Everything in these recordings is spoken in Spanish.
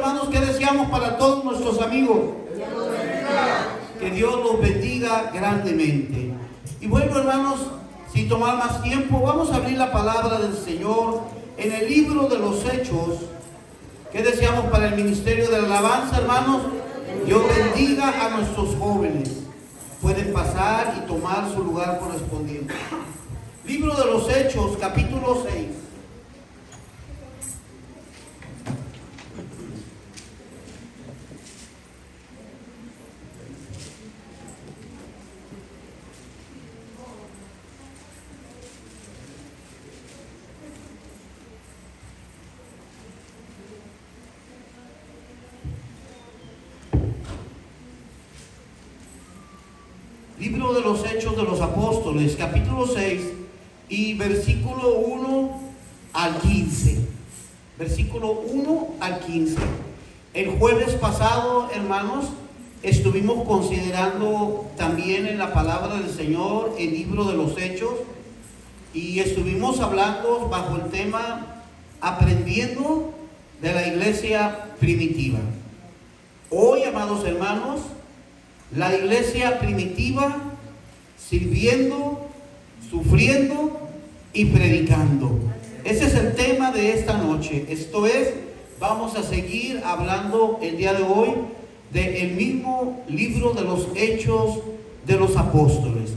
hermanos, ¿qué deseamos para todos nuestros amigos? Que Dios los bendiga grandemente. Y bueno, hermanos, sin tomar más tiempo, vamos a abrir la palabra del Señor en el libro de los Hechos. ¿Qué deseamos para el ministerio de la alabanza, hermanos? Dios bendiga a nuestros jóvenes. Pueden pasar y tomar su lugar correspondiente. Libro de los Hechos, capítulo 6. Libro de los Hechos de los Apóstoles, capítulo 6 y versículo 1 al 15. Versículo 1 al 15. El jueves pasado, hermanos, estuvimos considerando también en la palabra del Señor el libro de los Hechos y estuvimos hablando bajo el tema aprendiendo de la iglesia primitiva. Hoy, amados hermanos, la iglesia primitiva sirviendo, sufriendo y predicando. Ese es el tema de esta noche. Esto es, vamos a seguir hablando el día de hoy del mismo libro de los Hechos de los Apóstoles.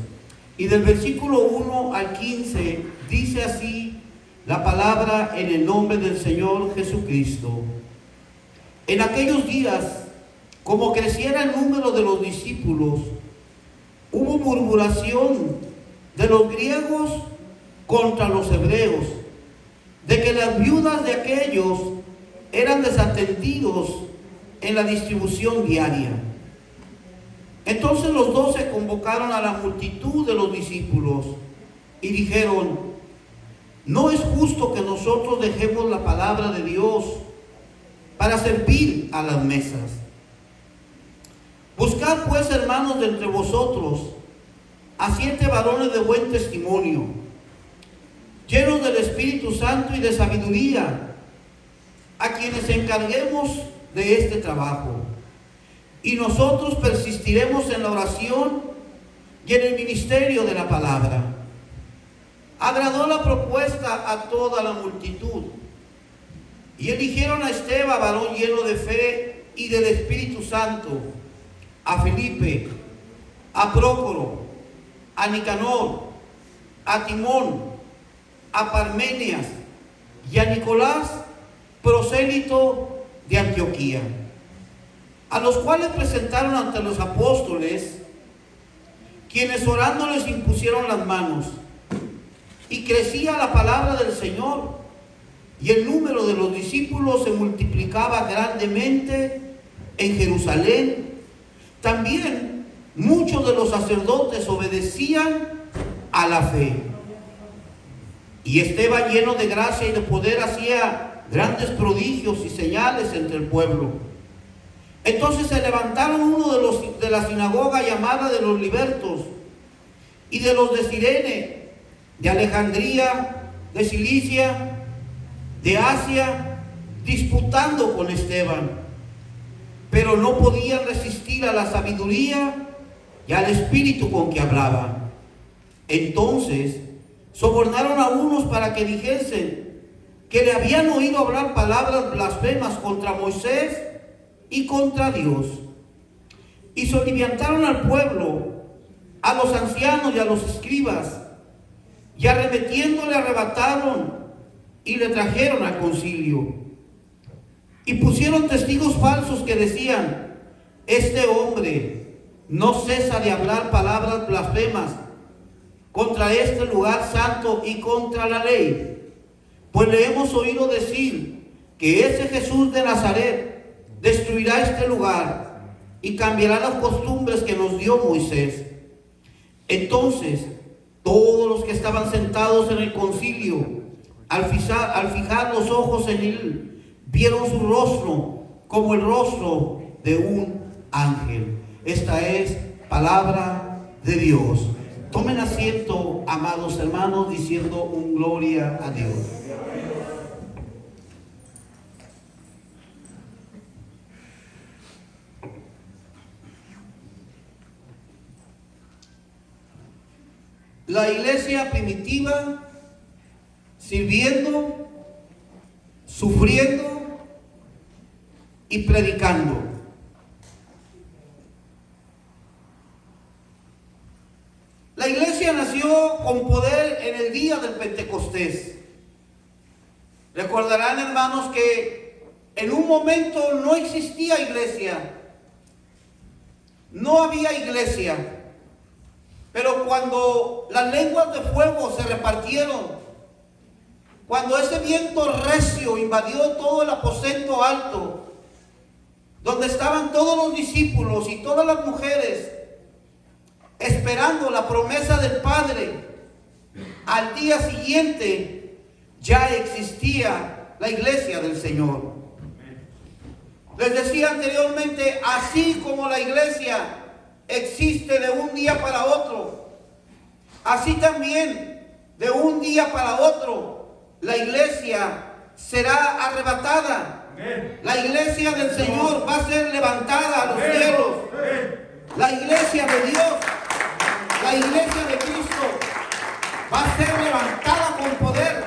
Y del versículo 1 al 15 dice así la palabra en el nombre del Señor Jesucristo. En aquellos días, como creciera el número de los discípulos, hubo murmuración de los griegos contra los hebreos, de que las viudas de aquellos eran desatendidos en la distribución diaria. Entonces los 12 convocaron a la multitud de los discípulos y dijeron: no es justo que nosotros dejemos la palabra de Dios para servir a las mesas. Buscad pues, hermanos, de entre vosotros a 7 varones de buen testimonio, llenos del Espíritu Santo y de sabiduría, a quienes encarguemos de este trabajo. Y nosotros persistiremos en la oración y en el ministerio de la palabra. Agradó la propuesta a toda la multitud, y eligieron a Esteban, varón lleno de fe y del Espíritu Santo, a Felipe, a Prócoro, a Nicanor, a Timón, a Parmenias y a Nicolás, prosélito de Antioquía, a los cuales presentaron ante los apóstoles, quienes orando les impusieron las manos, y crecía la palabra del Señor, y el número de los discípulos se multiplicaba grandemente en Jerusalén. También muchos de los sacerdotes obedecían a la fe. Y Esteban, lleno de gracia y de poder, hacía grandes prodigios y señales entre el pueblo. Entonces se levantaron uno de la sinagoga llamada de los libertos, y de los de Cirene, de Alejandría, de Cilicia, de Asia, disputando con Esteban. Pero no podían resistir a la sabiduría y al espíritu con que hablaban. Entonces sobornaron a unos para que dijesen que le habían oído hablar palabras blasfemas contra Moisés y contra Dios. Y soliviantaron al pueblo, a los ancianos y a los escribas, y arremetiéndole arrebataron y le trajeron al concilio. Y pusieron testigos falsos que decían: este hombre no cesa de hablar palabras blasfemas contra este lugar santo y contra la ley. Pues le hemos oído decir que ese Jesús de Nazaret destruirá este lugar y cambiará las costumbres que nos dio Moisés. Entonces todos los que estaban sentados en el concilio, al fijar los ojos en él, vieron su rostro como el rostro de un ángel. Esta es palabra de Dios. Tomen asiento, amados hermanos, diciendo un gloria a Dios. La iglesia primitiva, sirviendo, sufriendo y predicando. La iglesia nació con poder en el día del Pentecostés. Recordarán, hermanos, que en un momento no existía iglesia. No había iglesia. Pero cuando las lenguas de fuego se repartieron, cuando ese viento recio invadió todo el aposento alto, donde estaban todos los discípulos y todas las mujeres, esperando la promesa del Padre, al día siguiente ya existía la iglesia del Señor. Les decía anteriormente, así como la iglesia existe de un día para otro, así también de un día para otro la iglesia será arrebatada. La iglesia del Señor va a ser levantada a los cielos. La iglesia de Dios, la iglesia de Cristo va a ser levantada con poder.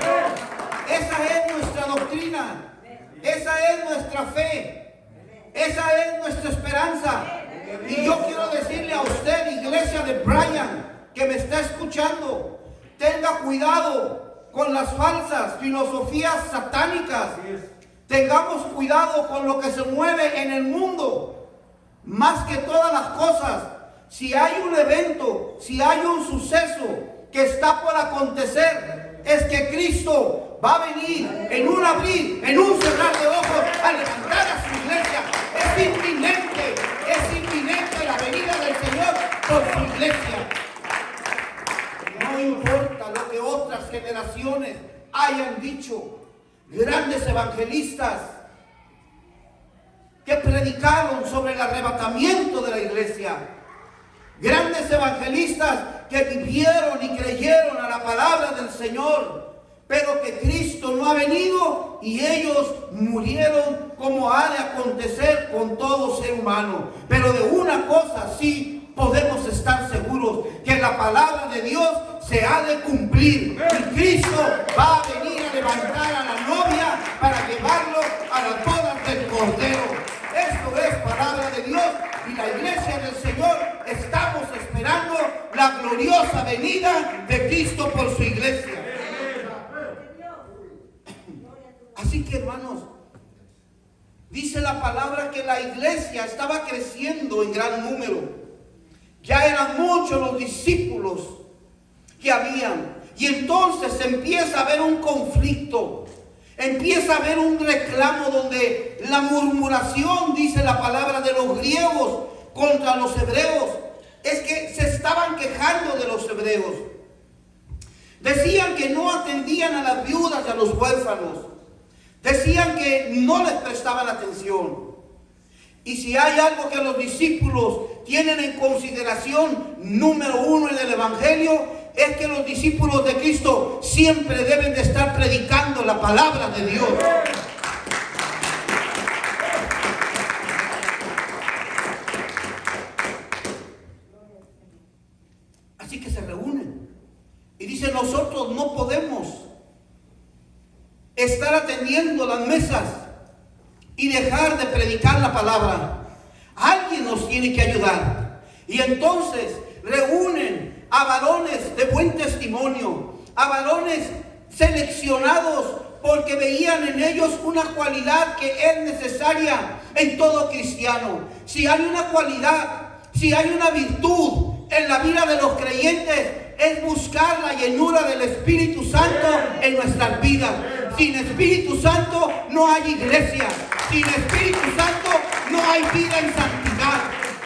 Esa es nuestra doctrina, esa es nuestra fe, esa es nuestra esperanza. Y yo quiero decirle a usted, iglesia de Bryan, que me está escuchando, tenga cuidado con las falsas filosofías satánicas. Tengamos cuidado con lo que se mueve en el mundo. Más que todas las cosas, si hay un evento, si hay un suceso que está por acontecer, es que Cristo va a venir en un abrir, en un cerrar de ojos, a levantar a su iglesia. Es inminente la venida del Señor por su iglesia. No importa lo que otras generaciones hayan dicho, grandes evangelistas que predicaron sobre el arrebatamiento de la iglesia, grandes evangelistas que vivieron y creyeron a la palabra del Señor, pero que Cristo no ha venido y ellos murieron, como ha de acontecer con todo ser humano. Pero de una cosa sí podemos estar seguros, que la palabra de Dios se ha de cumplir y Cristo va a venir a levantar a la novia para llevarlo a las bodas del Cordero. Esto es palabra de Dios y la iglesia del Señor estamos esperando la gloriosa venida de Cristo por su iglesia. Así que, hermanos, dice la palabra que la iglesia estaba creciendo en gran número. Ya eran muchos los discípulos que habían. Y entonces empieza a haber un conflicto. Empieza a haber un reclamo donde la murmuración, dice la palabra, de los griegos contra los hebreos. Es que se estaban quejando de los hebreos. Decían que no atendían a las viudas y a los huérfanos. Decían que no les prestaban atención. Y si hay algo que los discípulos tienen en consideración, número uno en el Evangelio, es que los discípulos de Cristo siempre deben de estar predicando la palabra de Dios. Así que se reúnen y dicen: nosotros no podemos estar atendiendo las mesas y dejar de predicar la palabra. Alguien nos tiene que ayudar. Y entonces reúnen a varones de buen testimonio, a varones seleccionados porque veían en ellos una cualidad que es necesaria en todo cristiano. Si hay una cualidad, si hay una virtud en la vida de los creyentes, es buscar la llenura del Espíritu Santo en nuestras vidas. Sin Espíritu Santo no hay iglesia. Sin Espíritu Santo no hay vida en santidad.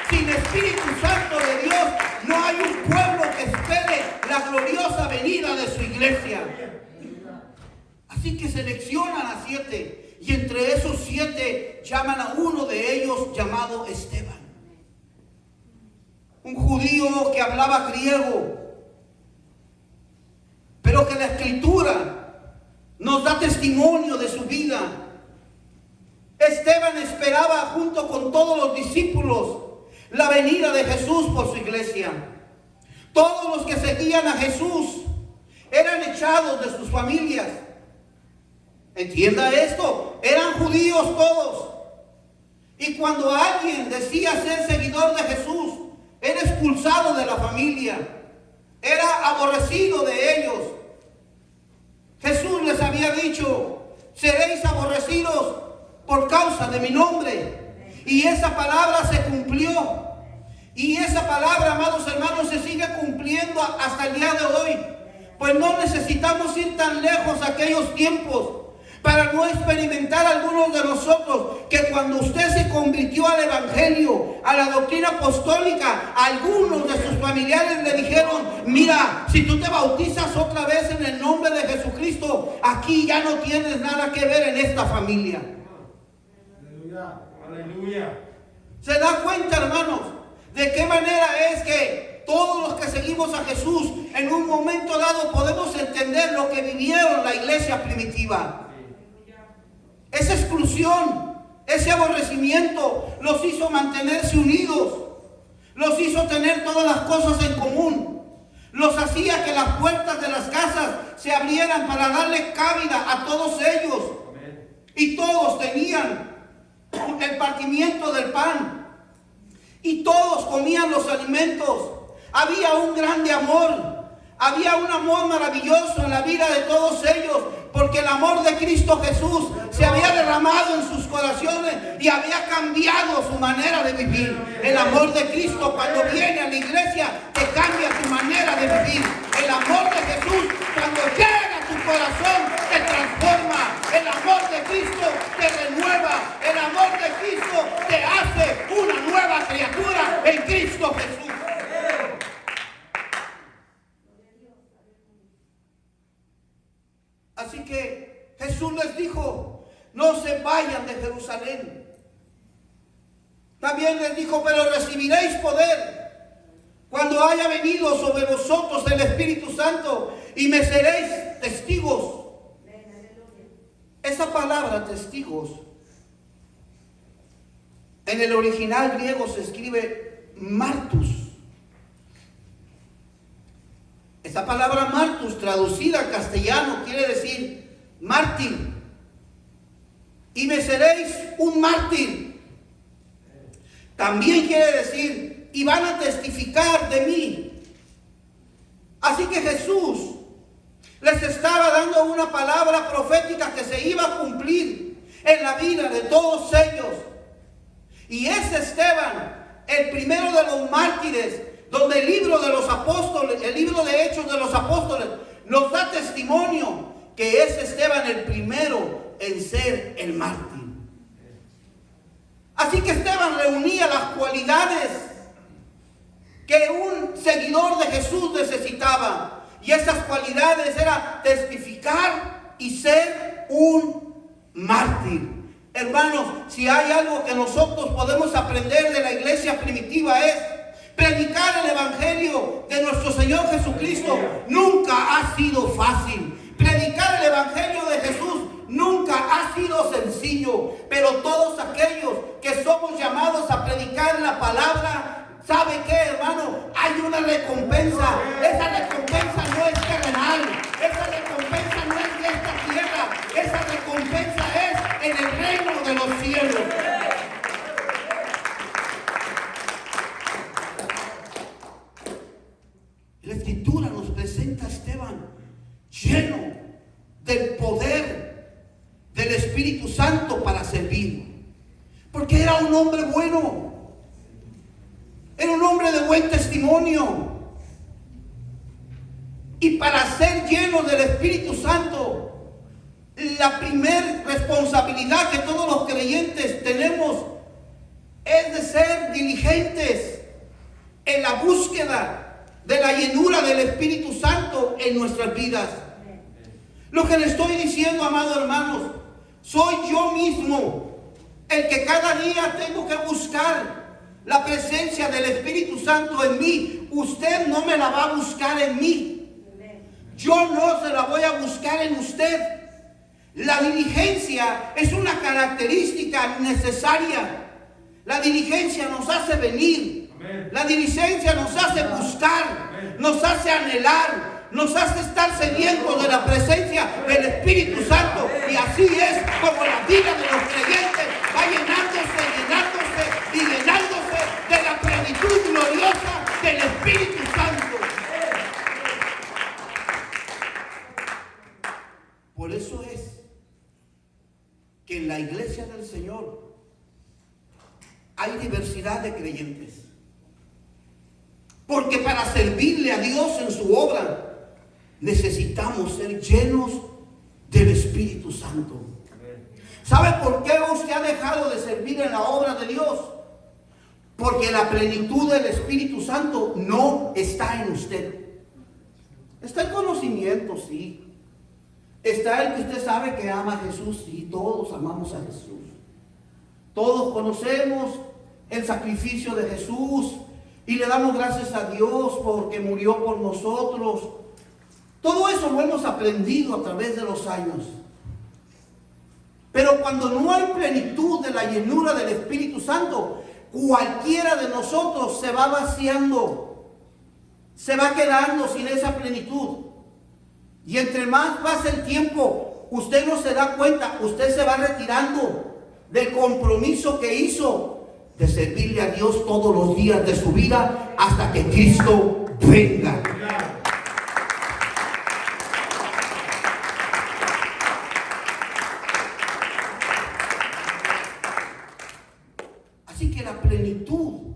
Sin Espíritu Santo de Dios no hay un pueblo que espere la gloriosa venida de su iglesia. Así que seleccionan a 7 y entre esos 7 llaman a uno de ellos llamado Esteban, un judío que hablaba griego, pero que la Escritura nos da testimonio de su vida. Esteban esperaba junto con todos los discípulos la venida de Jesús por su iglesia. Todos los que seguían a Jesús eran echados de sus familias. Entienda esto, eran judíos todos. Y cuando alguien decía ser seguidor de Jesús, era expulsado de la familia, era aborrecido de ellos. Jesús les había dicho: seréis aborrecidos por causa de mi nombre. Y esa palabra se cumplió. Y esa palabra, amados hermanos, se sigue cumpliendo hasta el día de hoy. Pues no necesitamos ir tan lejos a aquellos tiempos para no experimentar algunos de nosotros que cuando usted se convirtió al Evangelio, a la doctrina apostólica, algunos de sus familiares le dijeron: mira, si tú te bautizas otra vez en el nombre de Jesucristo, aquí ya no tienes nada que ver en esta familia. Aleluya, aleluya. ¿Se da cuenta, hermanos, de qué manera es que todos los que seguimos a Jesús en un momento dado podemos entender lo que vivieron la iglesia primitiva? Esa exclusión, ese aborrecimiento los hizo mantenerse unidos, los hizo tener todas las cosas en común, los hacía que las puertas de las casas se abrieran para darle cabida a todos ellos. Y todos tenían el partimiento del pan y todos comían los alimentos. Había un grande amor, había un amor maravilloso en la vida de todos ellos, porque el amor de Cristo Jesús se había derramado en sus corazones y había cambiado su manera de vivir. El amor de Cristo, cuando viene a la iglesia, te cambia tu manera de vivir. El amor de Jesús, cuando llega a tu corazón, te transforma. El amor de Cristo te renueva. El amor de Cristo te hace una nueva criatura en Cristo Jesús. Así que Jesús les dijo: no se vayan de Jerusalén. También les dijo: pero recibiréis poder cuando haya venido sobre vosotros el Espíritu Santo, y me seréis testigos. Esa palabra testigos en el original griego se escribe martus. Esa palabra martus, traducida al castellano, quiere decir mártir. Y me seréis un mártir. También quiere decir: y van a testificar de mí. Así que Jesús les estaba dando una palabra profética que se iba a cumplir en la vida de todos ellos. Y es Esteban, el primero de los mártires, donde el libro de los apóstoles, el libro de Hechos de los Apóstoles, nos da testimonio que es Esteban el primero en ser el mártir. Así que Esteban reunía las cualidades que un seguidor de Jesús necesitaba. Y esas cualidades eran testificar y ser un mártir. Hermanos, si hay algo que nosotros podemos aprender de la iglesia primitiva es predicar el Evangelio de nuestro Señor Jesucristo. Nunca ha sido fácil. Predicar el Evangelio de Jesús nunca ha sido sencillo. Pero todos aquellos que somos llamados a predicar la palabra, ¿sabe qué, hermano? Hay una recompensa. Esa recompensa no es terrenal. Esa recompensa no es de esta tierra. Esa recompensa es en el reino de los cielos. La Escritura nos presenta a Esteban lleno del poder del Espíritu Santo para servir. Porque era un hombre bueno. Era un hombre de buen testimonio. Y para ser lleno del Espíritu Santo, la primer responsabilidad que todos los creyentes tenemos es de ser diligentes en la búsqueda de la llenura del Espíritu Santo en nuestras vidas. Lo que le estoy diciendo, amados hermanos, soy yo mismo el que cada día tengo que buscar la presencia del Espíritu Santo en mí. Usted no me la va a buscar en mí. Yo no se la voy a buscar en usted. La diligencia es una característica necesaria. La diligencia nos hace venir. La diligencia nos hace buscar. nos hace anhelar, nos hace estar sedientos de la presencia del Espíritu Santo. Y así es como la vida de los creyentes va llenándose, llenándose y llenándose de la plenitud gloriosa del Espíritu Santo. Por eso es que en la iglesia del Señor hay diversidad de creyentes. Porque para servirle a Dios en su obra necesitamos ser llenos del Espíritu Santo. ¿Sabe por qué usted ha dejado de servir en la obra de Dios? Porque la plenitud del Espíritu Santo no está en usted. Está el conocimiento, sí. Está el que usted sabe que ama a Jesús, sí. Todos amamos a Jesús. Todos conocemos el sacrificio de Jesús y le damos gracias a Dios porque murió por nosotros. Todo eso lo hemos aprendido a través de los años. Pero cuando no hay plenitud de la llenura del Espíritu Santo, cualquiera de nosotros se va vaciando, se va quedando sin esa plenitud. Y entre más pasa el tiempo, usted no se da cuenta, usted se va retirando del compromiso que hizo de servirle a Dios todos los días de su vida hasta que Cristo venga. Así que la plenitud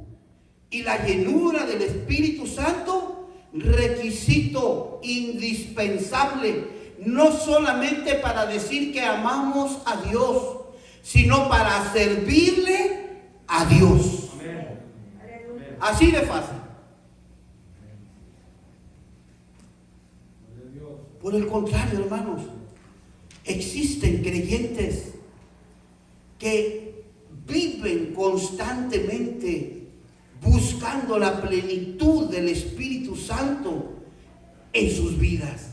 y la llenura del Espíritu Santo, requisito indispensable, no solamente para decir que amamos a Dios, sino para servirle a Dios. Amén. Así de fácil. Por el contrario, hermanos, existen creyentes que viven constantemente buscando la plenitud del Espíritu Santo en sus vidas.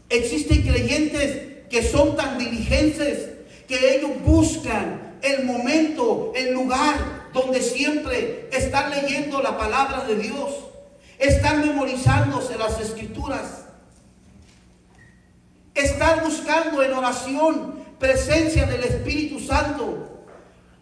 Existen creyentes que son tan diligentes que ellos buscan el momento, el lugar donde siempre están leyendo la palabra de Dios, están memorizándose las escrituras, están buscando en oración presencia del Espíritu Santo,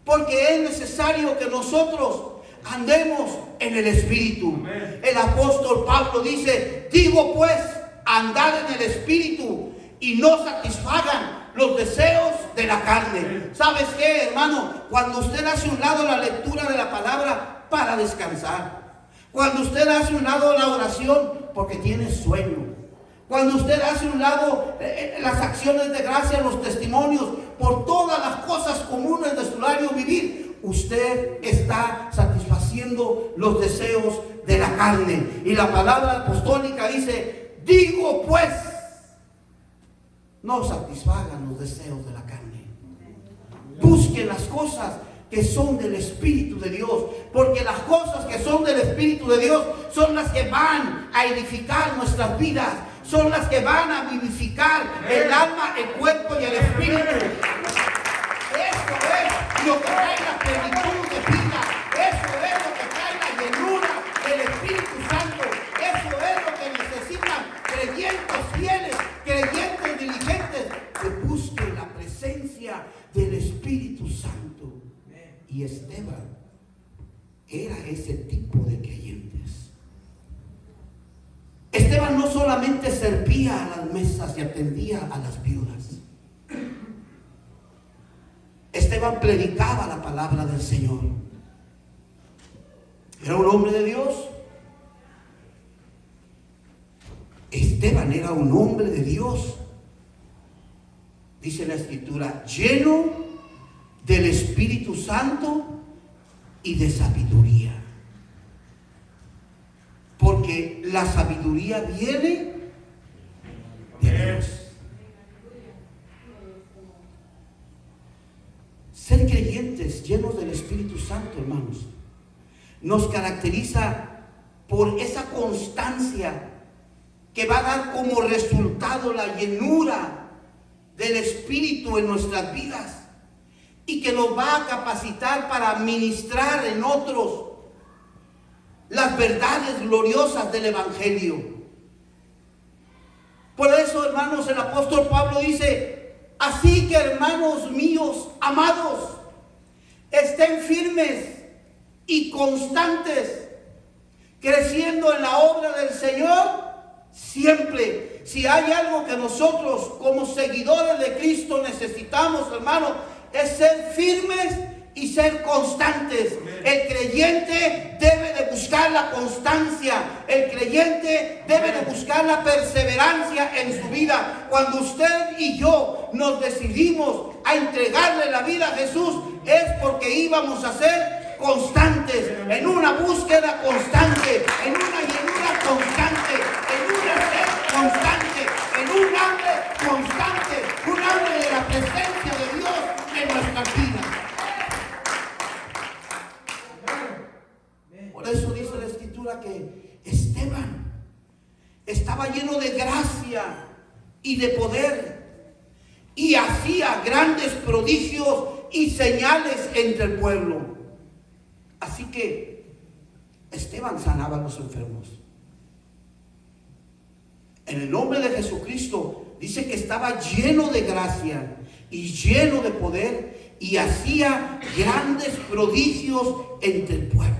porque es necesario que nosotros andemos en el Espíritu. Amén. El apóstol Pablo dice: digo pues, andad en el Espíritu y no satisfagan los deseos de la carne. ¿Sabes qué, hermano? Cuando usted hace un lado la lectura de la palabra para descansar, cuando usted hace un lado la oración porque tiene sueño, cuando usted hace un lado las acciones de gracia, los testimonios, por todas las cosas comunes de su diario vivir, usted está satisfaciendo los deseos de la carne. Y la palabra apostólica dice: digo pues, no satisfagan los deseos de la carne. Busquen las cosas que son del Espíritu de Dios, porque las cosas que son del Espíritu de Dios son las que van a edificar nuestras vidas, son las que van a vivificar el alma, el cuerpo y el espíritu. Eso es lo que trae la plenitud de vida. Eso es lo que trae la llenura del Espíritu Santo. Eso es lo que necesitan creyentes fieles, creyentes diligentes, que busquen la presencia del Espíritu Santo. Y Esteban era ese tipo de creyentes. Esteban no solamente servía a las mesas y atendía a las viudas. Esteban predicaba la palabra del Señor. Era un hombre de Dios. Esteban era un hombre de Dios. Dice la Escritura: lleno del Espíritu Santo y de sabiduría. Porque la sabiduría viene de Dios. Ser creyentes llenos del Espíritu Santo, hermanos, nos caracteriza por esa constancia que va a dar como resultado la llenura del Espíritu en nuestras vidas y que nos va a capacitar para ministrar en otros las verdades gloriosas del Evangelio. Por eso, hermanos, el apóstol Pablo dice: así que, hermanos míos amados, estén firmes y constantes, creciendo en la obra del Señor siempre. Si hay algo que nosotros como seguidores de Cristo necesitamos, hermanos, es ser firmes y ser constantes. El creyente debe de buscar la constancia. El creyente debe de buscar la perseverancia en su vida. Cuando usted y yo nos decidimos a entregarle la vida a Jesús, es porque íbamos a ser constantes, en una búsqueda constante, en una llenura constante, en una sed constante, en un hambre constante, un hambre de la presencia de Dios en nuestras vidas. Por eso dice la Escritura que Esteban estaba lleno de gracia y de poder, y hacía grandes prodigios y señales entre el pueblo. Así que Esteban sanaba a los enfermos. En el nombre de Jesucristo dice que estaba lleno de gracia y lleno de poder, y hacía grandes prodigios entre el pueblo.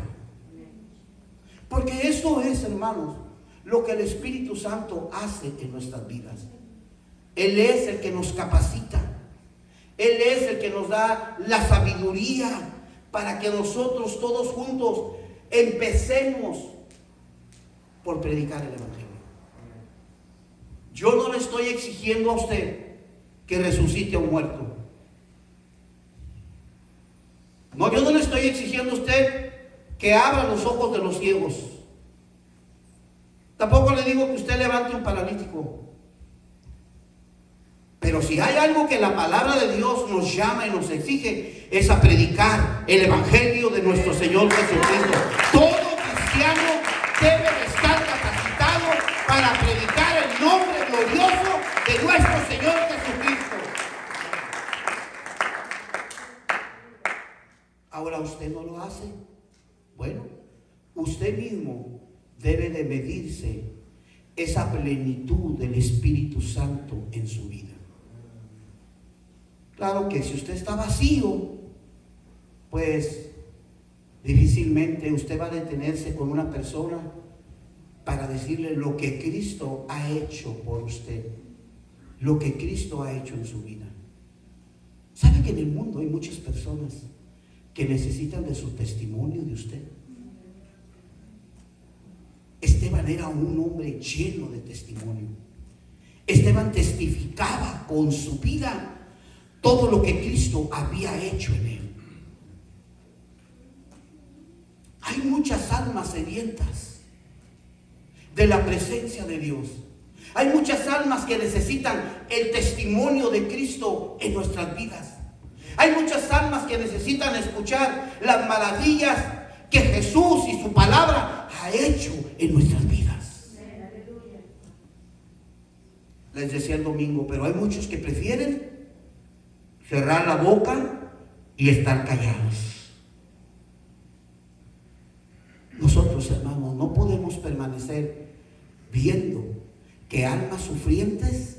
Porque eso es, hermanos, lo que el Espíritu Santo hace en nuestras vidas. Él es el que nos capacita. Él es el que nos da la sabiduría para que nosotros todos juntos empecemos por predicar el Evangelio. Yo no le estoy exigiendo a usted que resucite a un muerto. No, yo no le estoy exigiendo a usted que abra los ojos de los ciegos. Tampoco le digo que usted levante un paralítico. Pero si hay algo que la palabra de Dios nos llama y nos exige, es a predicar el Evangelio de nuestro Señor Jesucristo. Todo cristiano debe de estar capacitado para predicar el nombre glorioso de nuestro Señor Jesucristo. Ahora usted no lo hace. Bueno, usted mismo debe de medirse esa plenitud del Espíritu Santo en su vida. Claro que si usted está vacío, pues difícilmente usted va a detenerse con una persona para decirle lo que Cristo ha hecho por usted, lo que Cristo ha hecho en su vida. ¿Sabe que en el mundo hay muchas personas que necesitan de su testimonio de usted? Esteban era un hombre lleno de testimonio. Esteban testificaba con su vida todo lo que Cristo había hecho en él. Hay muchas almas sedientas de la presencia de Dios. Hay muchas almas que necesitan el testimonio de Cristo en nuestras vidas. Hay muchas almas que necesitan escuchar las maravillas que Jesús y su palabra ha hecho en nuestras vidas. Les decía el domingo, pero hay muchos que prefieren cerrar la boca y estar callados. Nosotros, hermanos, no podemos permanecer viendo que almas sufrientes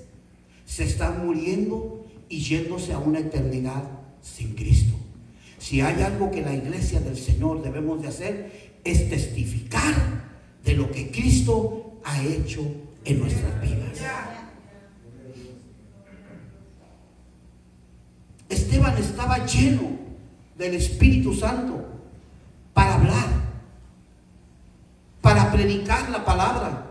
se están muriendo y yéndose a una eternidad sin Cristo. Si hay algo que la iglesia del Señor debemos de hacer, es testificar de lo que Cristo ha hecho en nuestras vidas. Esteban estaba lleno del Espíritu Santo para hablar, para predicar la palabra.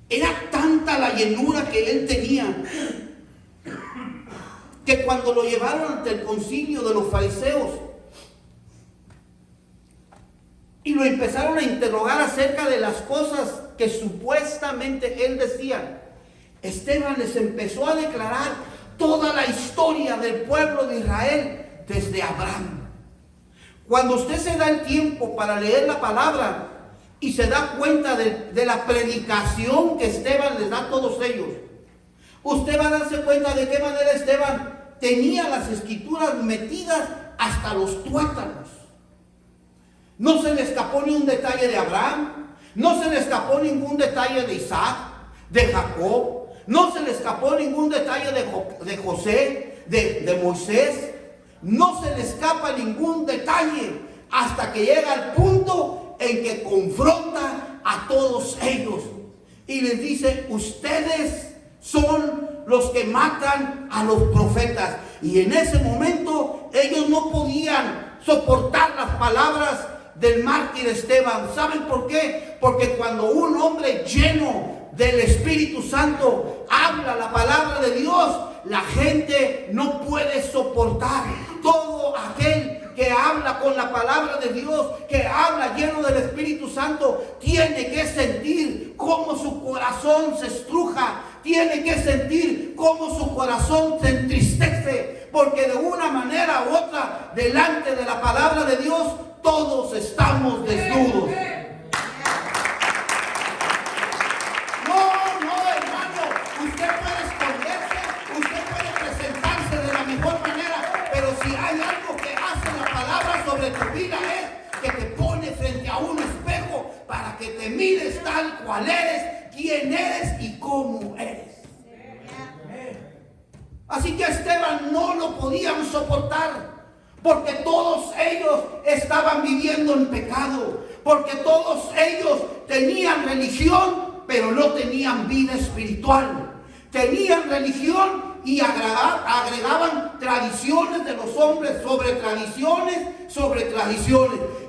Era tanta la llenura que él tenía que cuando lo llevaron ante el concilio de los fariseos y lo empezaron a interrogar acerca de las cosas que supuestamente él decía, Esteban les empezó a declarar toda la historia del pueblo de Israel desde Abraham. Cuando usted se da el tiempo para leer la palabra y se da cuenta de la predicación que Esteban les da a todos ellos, usted va a darse cuenta de qué manera Esteban tenía las escrituras metidas hasta los tuétanos. No se le escapó ni un detalle de Abraham. No se le escapó ningún detalle de Isaac, de Jacob. No se le escapó ningún detalle de José, de Moisés. No se le escapa ningún detalle hasta que llega al punto en que confronta a todos ellos. Y les dice, ustedes son los que matan a los profetas. Y en ese momento ellos no podían soportar las palabras del mártir Esteban. ¿Saben por qué? Porque cuando un hombre lleno del Espíritu Santo habla la palabra de Dios, la gente no puede soportar. Todo aquel que habla con la palabra de Dios, que habla lleno del Espíritu Santo, tiene que sentir cómo su corazón se estruja, tiene que sentir cómo su corazón se entristece, porque de una manera u otra, delante de la palabra de Dios, todos estamos desnudos. No, hermano, usted puede esconderse, usted puede presentarse de la mejor manera, pero si hay algo que hace la palabra sobre tu vida es que te pone frente a un espejo para que te mires tal cual eres, quién eres y cómo eres. Así que a Esteban no lo podían soportar, porque todos ellos estaban viviendo en pecado, porque todos ellos tenían religión, pero no tenían vida espiritual. Tenían religión y agregaban tradiciones de los hombres sobre tradiciones.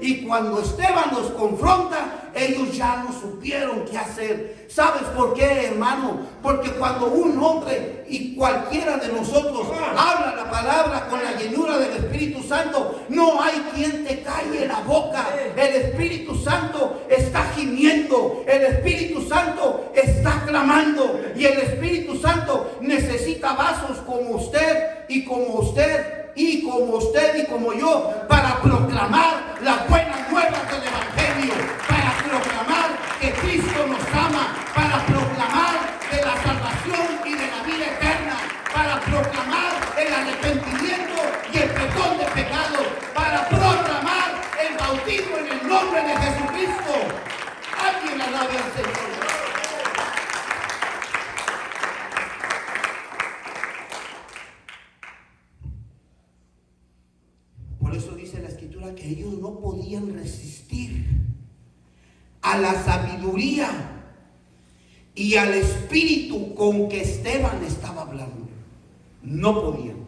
Y cuando Esteban los confronta, ellos ya no supieron qué hacer. ¿Sabes por qué, hermano? Porque cuando un hombre y cualquiera de nosotros habla la palabra con la llenura del Espíritu Santo, no hay quien te calle la boca. El Espíritu Santo está gimiendo, el Espíritu Santo está clamando, y el Espíritu Santo necesita vasos como usted y como usted y como usted y como yo, para proclamar las buenas nuevas del Evangelio, para proclamar que Cristo nos ama, para proclamar de la salvación y de la vida eterna, para proclamar el arrepentimiento y el perdón de pecados, para proclamar el bautismo en el nombre de Jesucristo. Alguien alabe al Señor. Por eso dice la Escritura que ellos no podían resistir a la sabiduría y al espíritu con que Esteban estaba hablando. No podían.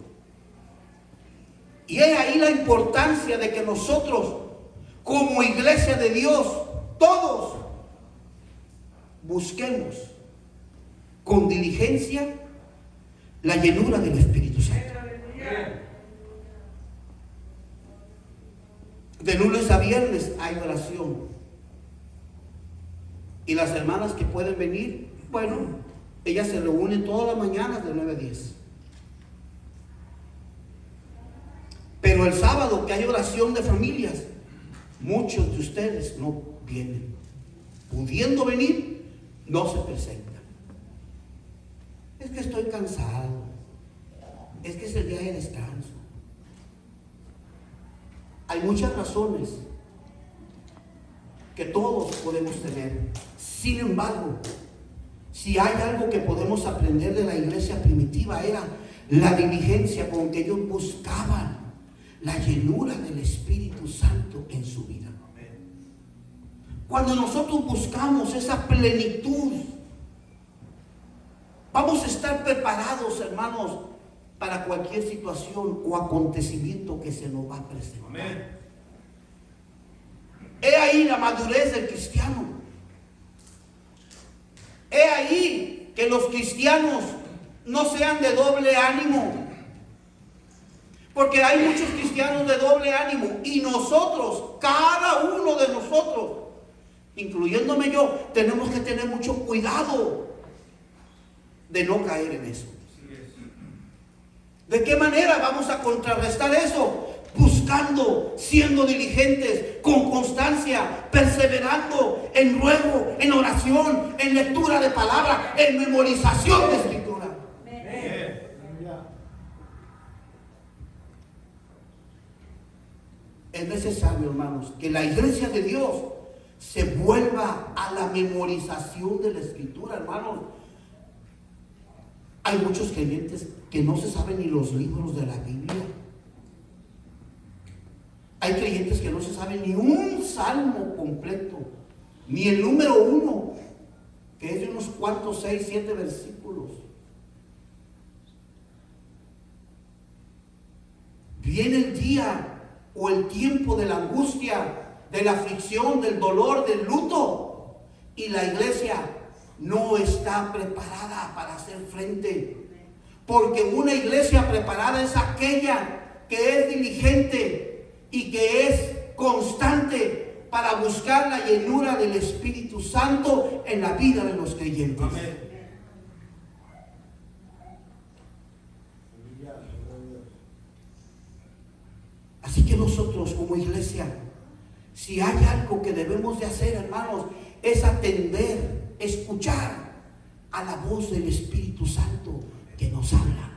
Y es ahí la importancia de que nosotros, como iglesia de Dios, todos busquemos con diligencia la llenura del Espíritu Santo. De lunes a viernes hay oración. Y las hermanas que pueden venir, bueno, ellas se reúnen todas las mañanas de 9 a 10. Pero el sábado que hay oración de familias, muchos de ustedes no vienen. Pudiendo venir, no se presentan. Es que estoy cansado. Es que es el día de descanso. Hay muchas razones que todos podemos tener. Sin embargo, si hay algo que podemos aprender de la iglesia primitiva, era la diligencia con que ellos buscaban la llenura del Espíritu Santo en su vida. Cuando nosotros buscamos esa plenitud, vamos a estar preparados, hermanos, para cualquier situación o acontecimiento que se nos va a presentar. Amén. He ahí la madurez del cristiano. He ahí que los cristianos no sean de doble ánimo. Porque hay muchos cristianos de doble ánimo. Y nosotros, cada uno de nosotros, incluyéndome yo, tenemos que tener mucho cuidado de no caer en eso. ¿De qué manera vamos a contrarrestar eso? Buscando, siendo diligentes, con constancia, perseverando en ruego, en oración, en lectura de palabra, en memorización de escritura. Es necesario, hermanos, que la iglesia de Dios se vuelva a la memorización de la Escritura, hermanos. Hay muchos creyentes que no se saben ni los libros de la Biblia. Hay creyentes que no se saben ni un salmo completo, ni el número 1, que es de unos cuantos 6, 7 versículos. Viene el día o el tiempo de la angustia, de la aflicción, del dolor, del luto, y la iglesia no está preparada para hacer frente. Porque una iglesia preparada es aquella que es diligente y que es constante para buscar la llenura del Espíritu Santo en la vida de los creyentes. Amén. Así que nosotros como iglesia, si hay algo que debemos de hacer, hermanos, es atender, escuchar a la voz del Espíritu Santo que nos habla.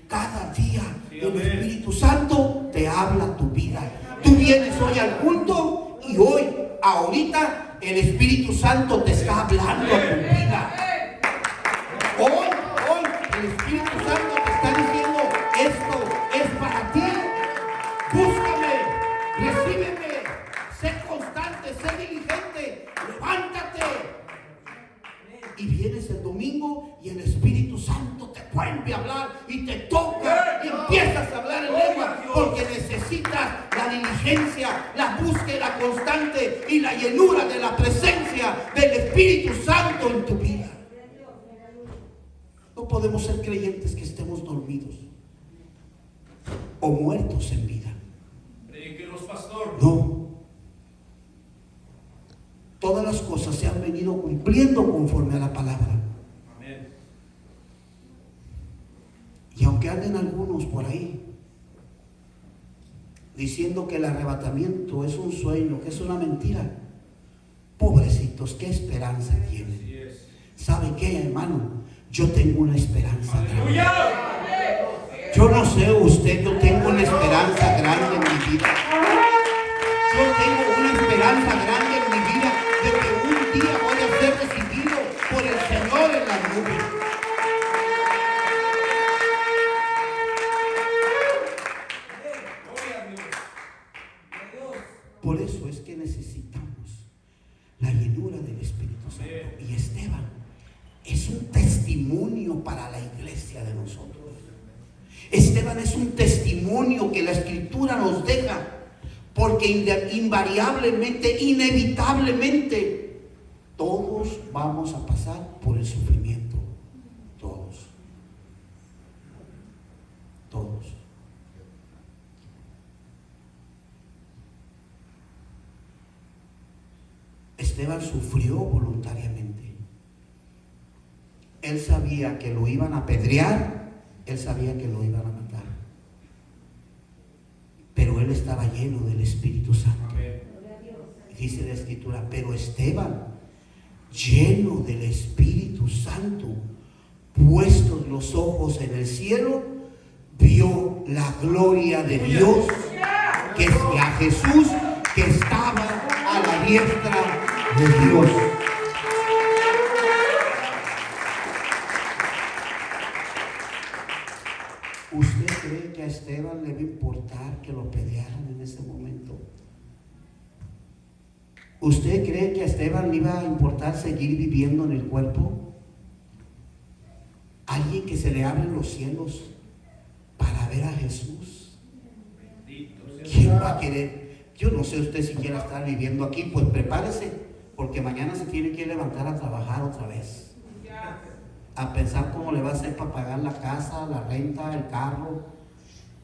Cada día el Espíritu Santo te habla tu vida. Tú vienes hoy al culto y hoy, ahorita, el Espíritu Santo te está hablando a tu vida. Hoy, el Espíritu Santo te está diciendo, esto es para ti. Búscame, recíbeme, sé constante, sé diligente, levántate. Y vienes el domingo y el Espíritu Santo te vuelve a hablar y te toca y empiezas a hablar en lengua, porque necesitas la diligencia, la búsqueda constante y la llenura de la presencia del Espíritu Santo en tu vida. No podemos ser creyentes que estemos dormidos o muertos en vida. No. Todas las cosas se han venido cumpliendo conforme a la palabra. Amén. Y aunque anden algunos por ahí diciendo que el arrebatamiento es un sueño, que es una mentira, pobrecitos, ¿qué esperanza tienen? ¿Sabe qué, hermano? Yo tengo una esperanza grande. Yo no sé usted, yo tengo una esperanza grande en mi vida. Yo tengo una esperanza grande en mi vida de que un día voy a ser recibido por el Señor en la nube. Por eso es que necesitamos la llenura del Espíritu Santo. Y Esteban es un testimonio para la iglesia de nosotros. Esteban es un testimonio que la Escritura nos deja, porque invariablemente, inevitablemente, todos vamos a pasar por el sufrimiento. Todos. Todos. Esteban sufrió voluntariamente. Él sabía que lo iban a apedrear, él sabía que lo iban a matar. Pero él estaba lleno del Espíritu Santo. Dice la Escritura, pero Esteban, lleno del Espíritu Santo, puestos los ojos en el cielo, vio la gloria de Dios, que es a Jesús que estaba a la diestra de Dios. ¿Usted cree que a Esteban le va a importar que lo apedrearan en ese momento? ¿Usted cree que a Esteban le iba a importar seguir viviendo en el cuerpo? Alguien que se le abren los cielos para ver a Jesús. ¿Quién va a querer? Yo no sé usted si quiera estar viviendo aquí, pues prepárese, porque mañana se tiene que levantar a trabajar otra vez. A pensar cómo le va a hacer para pagar la casa, la renta, el carro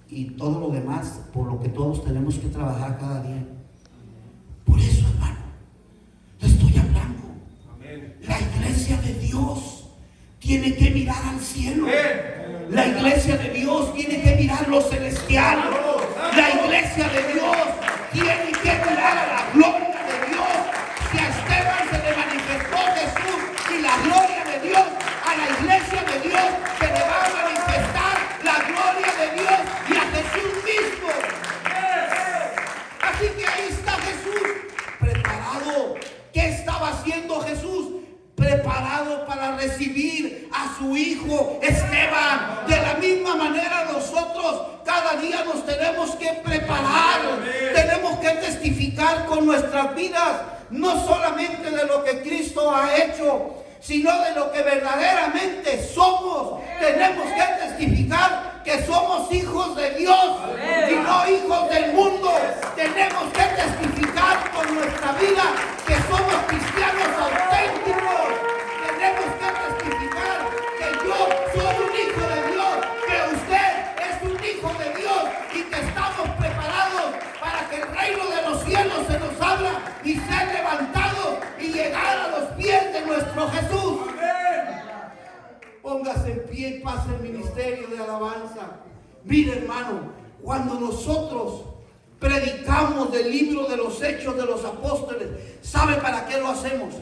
y todo lo demás, por lo que todos tenemos que trabajar cada día. Por eso, hermano, le estoy hablando. Amén. La iglesia de Dios tiene que mirar al cielo. La iglesia de Dios tiene que mirar lo celestial. La iglesia de Dios tiene que mirar a la gloria de Dios. Si a Esteban se le manifestó Jesús y la gloria de Dios, a la iglesia de Dios se le va a manifestar la gloria de Dios y a Jesús mismo. Así siendo Jesús preparado para recibir a su hijo Esteban. De la misma manera nosotros cada día nos tenemos que preparar, tenemos que testificar con nuestras vidas, no solamente de lo que Cristo ha hecho, sino de lo que verdaderamente somos. Tenemos que testificar que somos hijos de Dios y no hijos del mundo. Tenemos que testificar con nuestra vida que somos cristianos auténticos. Tenemos que testificar que yo soy un hijo de Dios, que usted es un hijo de Dios y que estamos preparados para que el reino de los cielos se nos abra y ser levantados y llegar a los pies de nuestro Jesús. Póngase en pie y pase el ministerio de alabanza. Mire, hermano, cuando nosotros predicamos del libro de los Hechos de los Apóstoles, ¿sabe para qué lo hacemos?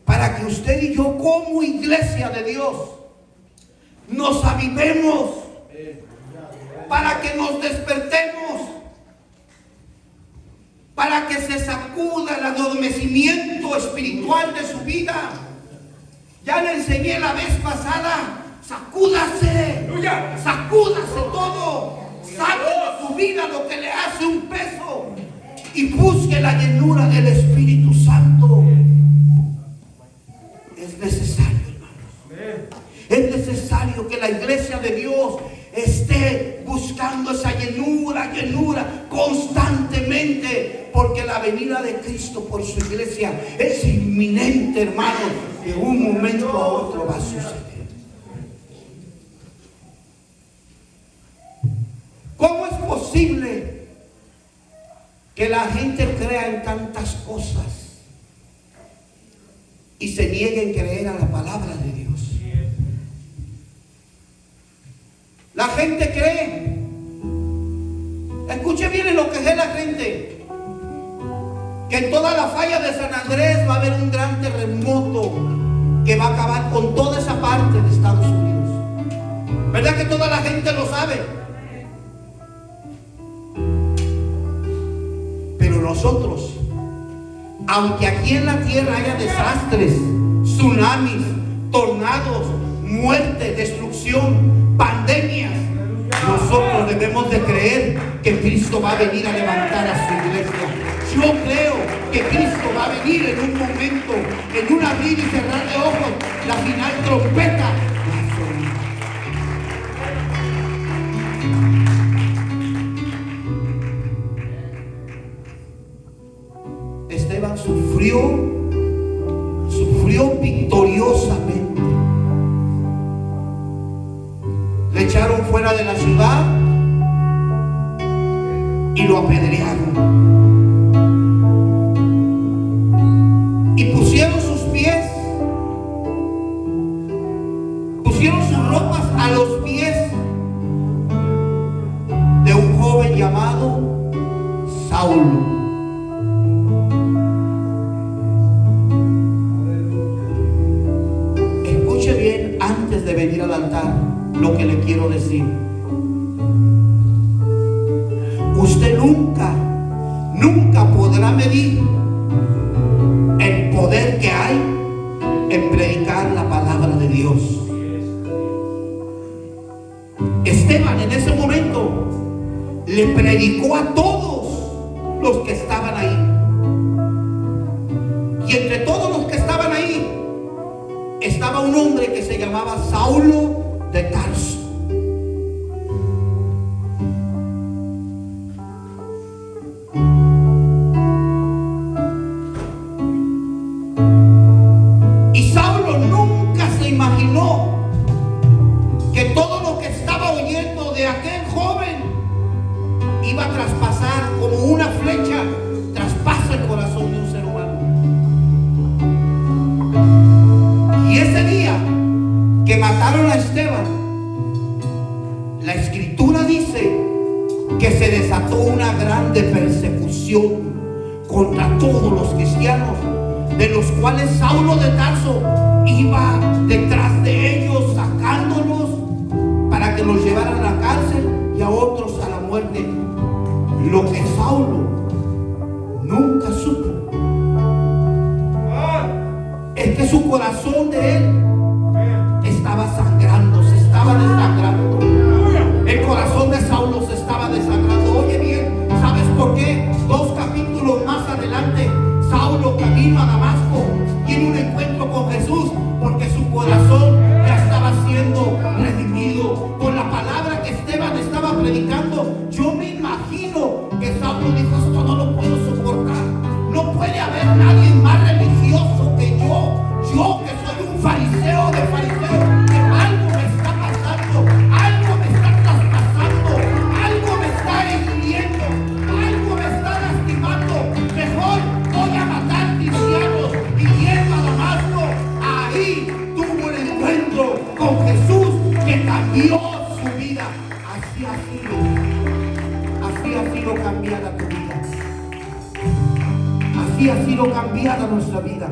Para que usted y yo, como iglesia de Dios, nos avivemos, para que nos despertemos, para que se sacuda el adormecimiento espiritual de su vida. Ya le enseñé la vez pasada, sacúdase, sacúdase todo, saque de su vida lo que le hace un peso y busque la llenura del Espíritu Santo. Es necesario, hermanos, es necesario que la iglesia de Dios esté buscando esa llenura constantemente, porque la venida de Cristo por su iglesia es inminente, hermano. De un momento a otro va a suceder. ¿Cómo es posible que la gente crea en tantas cosas y se niegue a creer a la palabra de Dios? La gente cree. Escuche bien lo que es la gente. Que en toda la falla de San Andrés va a haber un gran terremoto que va a acabar con toda esa parte de Estados Unidos. ¿Verdad que toda la gente lo sabe? Pero nosotros, aunque aquí en la tierra haya desastres, tsunamis, tornados, muerte, destrucción, pandemias, nosotros debemos de creer que Cristo va a venir a levantar a su iglesia. Yo creo que Cristo va a venir en un momento, en un abrir y cerrar de ojos, la final trompeta va a sonar. Esteban sufrió victoriosamente. Le echaron fuera de la ciudad y lo apedrearon. Y pusieron sus ropas a los pies de un joven llamado Saulo. Escuche bien antes de venir al altar lo que le quiero decir. Usted nunca podrá medir el poder que hay en predicar la palabra de Dios. Esteban en ese momento le predicó a todos los que estaban ahí. Y entre todos los que estaban ahí estaba un hombre que se llamaba Saulo de Tarso. Y Saulo nunca se imaginó que todo lo que estaba oyendo de aquel joven iba a traspasar como una flecha, traspasa el corazón de un ser humano. Y ese día que mataron a Esteban, la escritura dice que se desató una grande persecución contra todos los cristianos, de los cuales Saulo de Tarso iba detrás de ellos, sacándolos para que los llevaran a la cárcel y a otros a la muerte. Lo que Saulo nunca supo. Ah. Es que su corazón de él estaba sangrando, se estaba desangrando. El corazón de Saulo se estaba desangrando. Oye bien, ¿sabes por qué? 2 capítulos más adelante, Saulo, camino a Damasco, tiene un encuentro con Jesús, porque su corazón ya estaba siendo redimido con la palabra que Esteban estaba predicando. Yo me imagino que Saulo dijo: esto no lo puedo soportar. No puede haber nadie más religioso que yo que soy un fariseo de fariseos, que algo me está pasando, algo me está traspasando, algo me está hiriendo, algo me está lastimando. Mejor voy a matar cristianos y yendo a Damasco. Ahí tuvo un encuentro con Jesús que cambió su vida. Así ha sido cambiada tu vida. Así ha sido cambiada nuestra vida.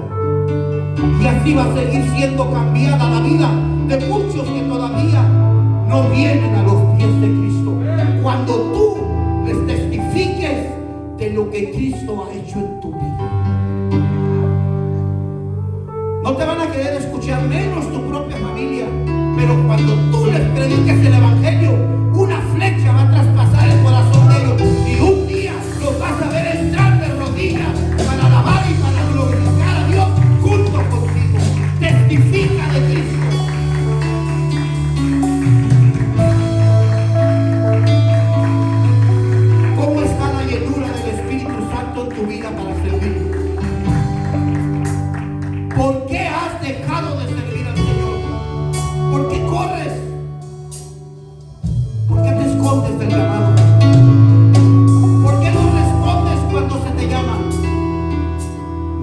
Y así va a seguir siendo cambiada la vida de muchos que todavía no vienen a los pies de Cristo. Cuando tú les testifiques de lo que Cristo ha hecho en tu vida, no te van a querer escuchar, menos tu propia familia. Pero cuando tú les prediques el evangelio, una flecha va a traspasar el corazón de ellos, y un día los vas a ver entrar de rodillas para alabar y para glorificar a Dios junto contigo. Testifica de Cristo. ¿Cómo está la llenura del Espíritu Santo en tu vida para servir? ¿Por qué has dejado de servir al Señor? ¿Por qué corres? ¿Por qué te escondes del llamado? ¿Por qué no respondes cuando se te llama?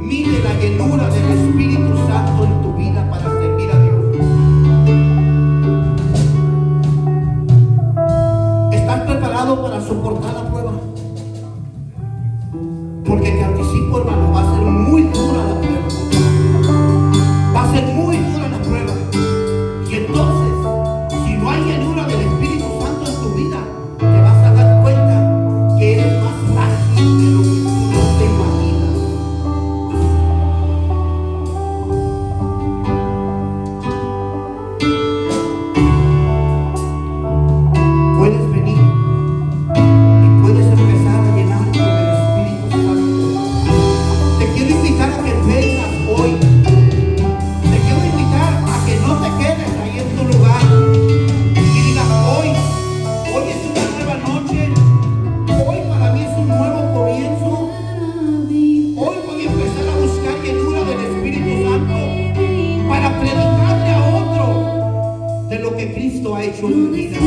Mide la llenura del Espíritu Santo en tu vida para servir a Dios. ¿Estás preparado para soportar la prueba? Porque te anticipo, hermano, va a ser muy dura la prueba. Va a ser muy dura la prueba. Y entonces, si no hay llenura del Espíritu Santo en tu vida, te vas a dar cuenta que eres más frágil de lo que tú no te imaginas. Puedes venir y puedes empezar a llenarte del Espíritu Santo. Te quiero invitar a que vengas hoy. Te quiero invitar a que no te quedes ahí en tu lugar y digas: hoy es una nueva noche, hoy para mí es un nuevo comienzo, hoy voy a empezar a buscar llenura del Espíritu Santo para predicarle a otro de lo que Cristo ha hecho en mi vida.